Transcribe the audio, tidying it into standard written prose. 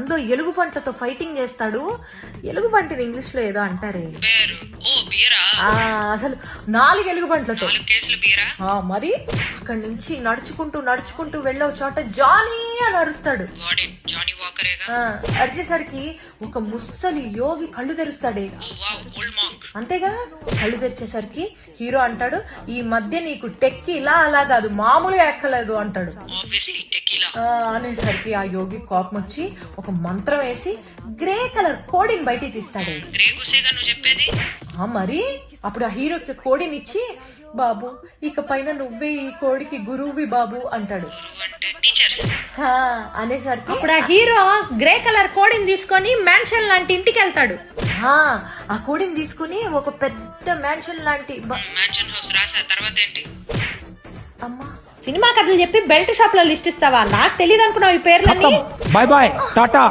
ముందు ఎలుగుబంట్లతో ఫైటింగ్ చేస్తాడు. ఎలుగుబంటిని ఇంగ్లీష్ లో ఏదో అంటారే, అసలు 4 ఎలుగుబంట్లతో మరి అక్కడి నుంచి నడుచుకుంటూ వెళ్ళే చోట జానీ అని అరుస్తాడు. అరిచేసరికి ఒక ముసలి యోగి కళ్ళు తెరుస్తాడే. అంతేగా, కళ్ళు తెరిచేసరికి హీరో అంటాడు, ఈ మధ్య నీకు టెక్కీలా అలా కాదు మామూలుగా ఎక్కలేదు అంటాడు. అనేసరికి ఆ యోగి కోపం వచ్చి ఒక మంత్రం వేసి గ్రే కలర్ కోడిని బయటికి తీస్తాడే. మరి అప్పుడు ఆ హీరోకి కోడిని ఇచ్చి, బాబు ఇక పైన నువ్వే ఈ కోడికి గురువువి బాబు అంటాడు. అనేసరికి అప్పుడు ఆ హీరో గ్రే కలర్ కోడిని తీసుకొని మ్యాన్షన్ లాంటి ఇంటికి వెళ్తాడు. ఆ కోడిని తీసుకుని ఒక పెద్ద మ్యాన్షన్ లాంటి అమ్మా సినిమా కథలు చెప్పి బెల్ట్ షాప్ లో లిస్ట్ ఇస్తావా? నాకు తెలియదు అనుకున్నావు ఈ పేర్లన్నీ. Bye bye Tata.